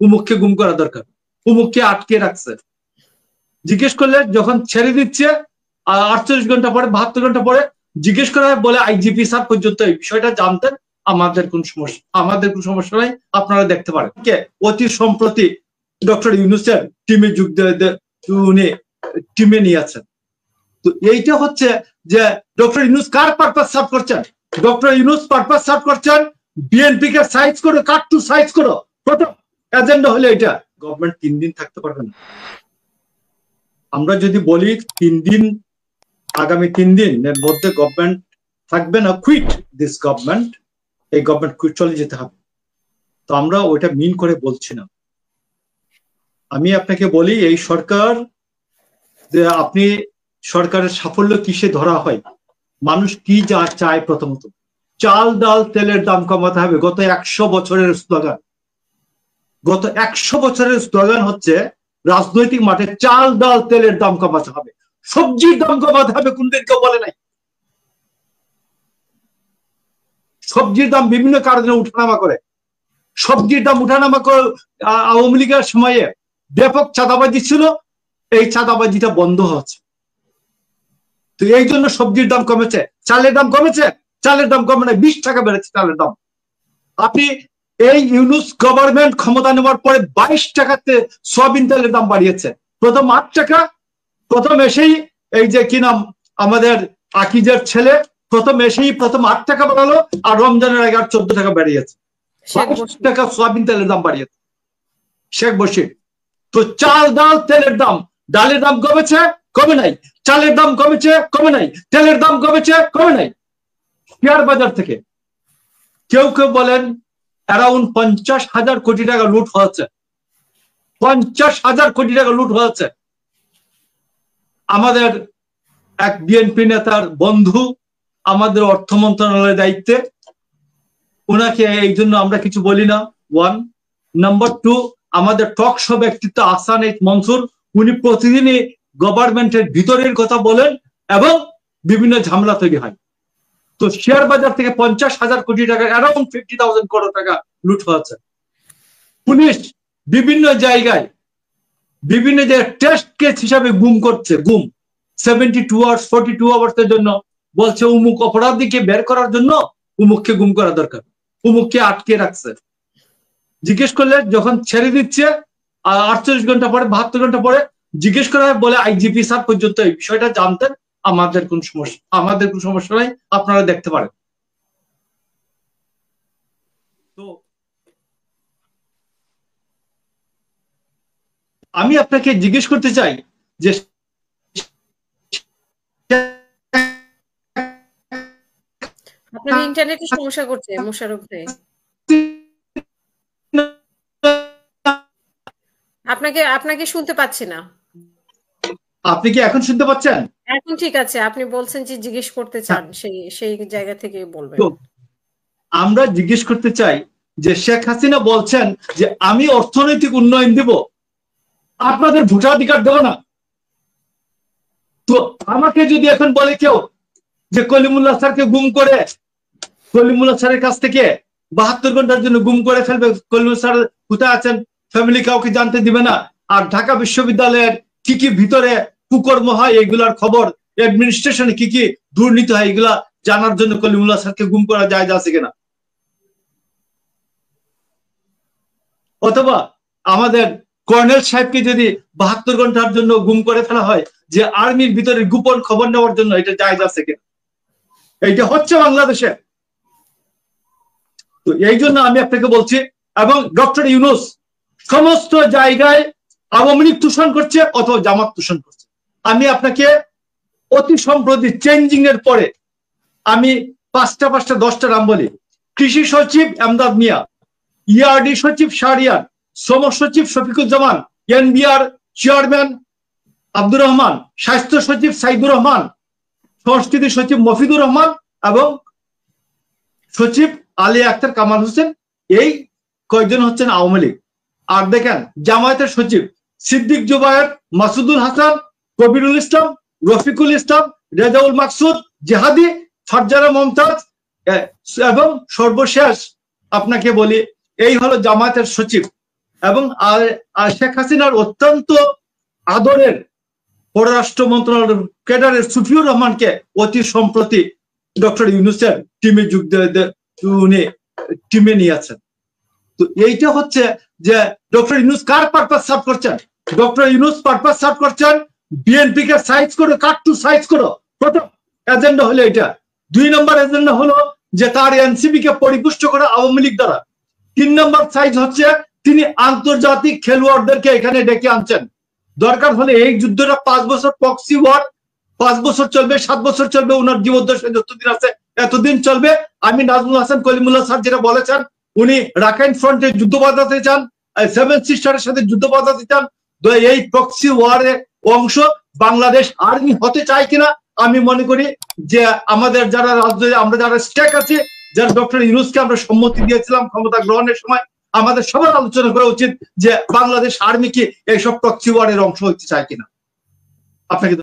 উমুককে গুম করা দরকার, উমুককে আটকে রাখছে। জিজ্ঞেস করলে যখন ছেড়ে দিচ্ছে 48 ঘন্টা পরে 72 ঘন্টা পরে জিজ্ঞেস করা হয়, বলে আইজিপি স্যার পর্যন্ত এই বিষয়টা জানতেন, আমাদের কোন সমস্যা নাই, আপনারা দেখতে পারেন। অতি সম্প্রতি ডক্টর ইউনূসের টিমে যোগ উনি টিমে নিয়ে আছেন। তো এইটা হচ্ছে যে ডক্টর ইউনূস কার পারপাস সার্ভ করছেন? ডক্টর ইউনূস পারপাস সার্ভ করছেন বিএনপি কে সাইজ করো, কাট টু সাইজ করো। প্রথম এজেন্ডা হলো এটা। গভর্নমেন্ট 3 দিন থাকতে পারবে না। আমরা যদি বলি 3 দিন, আগামী 3 দিনের মধ্যে গভর্নমেন্ট থাকবে না, কুইট দিস গভর্নমেন্ট, এই গভর্নমেন্ট কুইট চলে যেতে হবে, তো আমরা ওইটা মিন করে বলছি না। আমি আপনাকে বলি এই সরকার, যে আপনি সরকারের সাফল্য কিসে ধরা হয়, মানুষ কি যা চায়, প্রথমত চাল ডাল তেলের দাম কমাতে হবে। গত 100 বছরের স্লোগান, গত 100 বছরের স্লোগান হচ্ছে রাজনৈতিক মাঠে চাল ডাল তেলের দাম কমাতে হবে, সবজির দাম কমাতে হবে। কোনদিন কেউ বলে নাই। সবজির দাম বিভিন্ন কারণে উঠানামা করে, সবজির দাম উঠানামা করে। আওয়ামী লীগের সময়ে ব্যাপক চাঁদাবাজি ছিল, এই চাঁদাবাজিটা বন্ধ হচ্ছে। তো এই জন্য সবজির দাম কমেছে। চালের দাম কমেছে? চালের দাম কমে না, 20 টাকা বেড়েছে চালের দাম। আপনি এই ইউনূস গভর্নমেন্ট ক্ষমতা নেওয়ার পরে 22 টাকাতে সয়াবিন তেলের দাম বাড়িয়েছে। প্রথম 8 টাকা, প্রথম এসেই এই যে কি নাম আমাদের আকিজের ছেলে, প্রথম 8 টাকা বাড়ালো, আর রমজানের আগে আর 14 টাকা বাড়িয়েছে। 22 টাকা সয়াবিন তেলের দাম বাড়িয়েছে শেখ বশির। তো চাল ডাল তেলের দাম, ডালের দাম কমেছে? কমে নাই। চালের দাম কমেছে? কমে নাই। তেলের দাম কমেছে? কমে নাই। শেয়ার বাজার থেকে কেউ কেউ বলেন অ্যারাউন্ড 50,000 কোটি টাকা লুট হয়েছে। 50,000 কোটি টাকা লুট হয়েছে। আমাদের এক বিএনপি নেতার বন্ধু আমাদের অর্থ মন্ত্রণালয়ের দায়িত্বে, ওনাকে এই জন্য আমরা কিছু বলি না। 1 নাম্বার 2, আমাদের টক শো ব্যক্তিত্ব আহসান মনসুর, উনি প্রতিদিনই গভর্নমেন্টের ভিতরের কথা বলেন এবং বিভিন্ন ঝামেলা তৈরি হয়। তো শেয়ার বাজার থেকে 50,000 কোটি টাকা, অ্যারাউন্ড 50,000 কোটি টাকা লুট হয়েছে। পুলিশ বিভিন্ন জায়গায় টেস্ট কেস হিসাবে গুম করছে। গুম 72 আওয়ার্স 42 আওয়ার্সের জন্য বলছে উমুক অপরাধীকে বের করার জন্য উমুককে গুম করা দরকার, উমুককে আটকে রাখছে। জিজ্ঞেস করলে যখন ছেড়ে দিচ্ছে 48 ঘন্টা পরে 72 ঘন্টা পরে জিজ্ঞেস করা হয়, বলে আইজিপি স্যার পর্যন্ত এই বিষয়টা জানতেন, আমাদের কোন সমস্যা নাই, আপনারা দেখতে পারেন। তো আমি আপনাকে জিজ্ঞেস করতে চাই যে আপনার ইন্টারনেটে সমস্যা করছে মোশাররফ ভাই, আপনাকে শুনতে পাচ্ছি না। আপনি কি এখন শুনতে পাচ্ছেন? এখন ঠিক আছে। আপনি বলছেন যে জিজ্ঞেস করতে চান, সেই জায়গা থেকে বলবেন। আমরা জিজ্ঞেস করতে চাই যে শেখ হাসিনা বলছেন যে আমি অর্থনৈতিক উন্নয়ন দিব, আপনাদের ভোটাধিকার দেব না। তো আমাকে যদি এখন বলে কেউ যে কলিমুল্লাহ স্যারকে গুম করে, কলিমুল্লাহ স্যারের কাছ থেকে 72 ঘন্টার জন্য গুম করে ফেলবে, কলিমুল্লাহ স্যার কোথায় আছেন ফ্যামিলি কাউকে জানতে দিবে না, আর ঢাকা বিশ্ববিদ্যালয়ের কি কি ভিতরে কুকর্ম হয় এগুলার খবর, অ্যাডমিনিস্ট্রেশনে কি কি দুর্নীতি হয় এগুলা জানার জন্য কলিমুল্লাহ স্যারকে গুম করা যায় আছে কিনা? অথবা আমাদের কর্নেল সাহেবকে যদি 72 ঘন্টার জন্য গুম করে ফেলা হয়, যে আর্মির ভিতরে গোপন খবর নেওয়ার জন্য, এটা জায়েজ আছে কিনা? এইটা হচ্ছে বাংলাদেশে। তো এই জন্য আমি আপনাকে বলছি, এবং ডক্টর ইউনূস সমস্ত জায়গায় আওয়ামী লীগ দূষণ করছে অথবা জামাত দূষণ করছে। আমি আপনাকে অতি সম্প্রতি চেঞ্জিং এর পরে আমি 5টা 10টা নাম বলি। কৃষি সচিব এমদাদ মিয়া, ইআরডি সচিব শাহরিয়ার, শ্রম সচিব শফিকুজ্জামান, এনবিআর চেয়ারম্যান আব্দুর রহমান, স্বাস্থ্য সচিব সাইদুর রহমান, সংস্কৃতি সচিব মফিদুর রহমান এবং সচিব আলী আক্তার কামাল হোসেন, এই কয়েকজন হচ্ছেন আওয়ামী লীগ। আর দেখেন জামায়াতের সচিব সিদ্দিক জুবায়ের, মাসুদুল হাসান, কবিরুল ইসলাম, রফিকুল ইসলাম, রেজাউল মাকসুদ, জেহাদি, ফারজানা মমতাজ, এবং সর্বশেষ আপনাকে বলি এই হলো জামায়াতের সচিব এবং শেখ হাসিনার অত্যন্ত আদরের পররাষ্ট্র মন্ত্রণালয়ের ক্যাডারের সুফিউর রহমানকে অতি সম্প্রতি ডক্টর ইউনূসের টিমে যোগ উনি টিমে নিয়েছেন। তো এইটা হচ্ছে যে ডক্টর ইউনূস কার পারপাস সার্ভ করছেন? ডক্টর ইউনূস পারপাস সার্ভ করছেন বিএনপি কে সাইজ করো, কাট টু সাইজ করো। প্রথম এজেন্ডা হলো এটা। 2 নম্বর এজেন্ডা হলো যে তার এনসিপি কে পরিপুষ্ট করা আওয়ামী লীগ দ্বারা। 3 নম্বর সাইজ হচ্ছে তিনি আন্তর্জাতিক খেলোয়াড়দেরকে এখানে ডেকে আনছেন। দরকার হলে এই যুদ্ধটা 5 বছর প্রক্সি ওয়ার 5 বছর চলবে, 7 বছর চলবে, ওনার জীবদ্দশায় যতদিন আছে এতদিন চলবে। আমি নাজমুল হাসান কলিমুল্লাহ স্যার যেটা বলেছেন, উনি রাখাইন ফ্রন্টে যুদ্ধ বাঁধাতে চান, 7 সিস্টারের সাথে যুদ্ধ বাঁধাতে চান। তো এই প্রক্সি ওয়ারের অংশ বাংলাদেশ আর্মি হতে চায় কিনা আমি মনে করি যে আমাদের যারা রাজনীতি আমরা যারা স্টেক আছে, যারা ডক্টর ইউনূসকে আমরা সম্মতি দিয়েছিলাম ক্ষমতা গ্রহণের সময়, আমাদের সবার আলোচনা করা উচিত যে বাংলাদেশ আর্মি কি এইসব প্রক্সি ওয়ারের অংশ হতে চায় কিনা। আপনাকে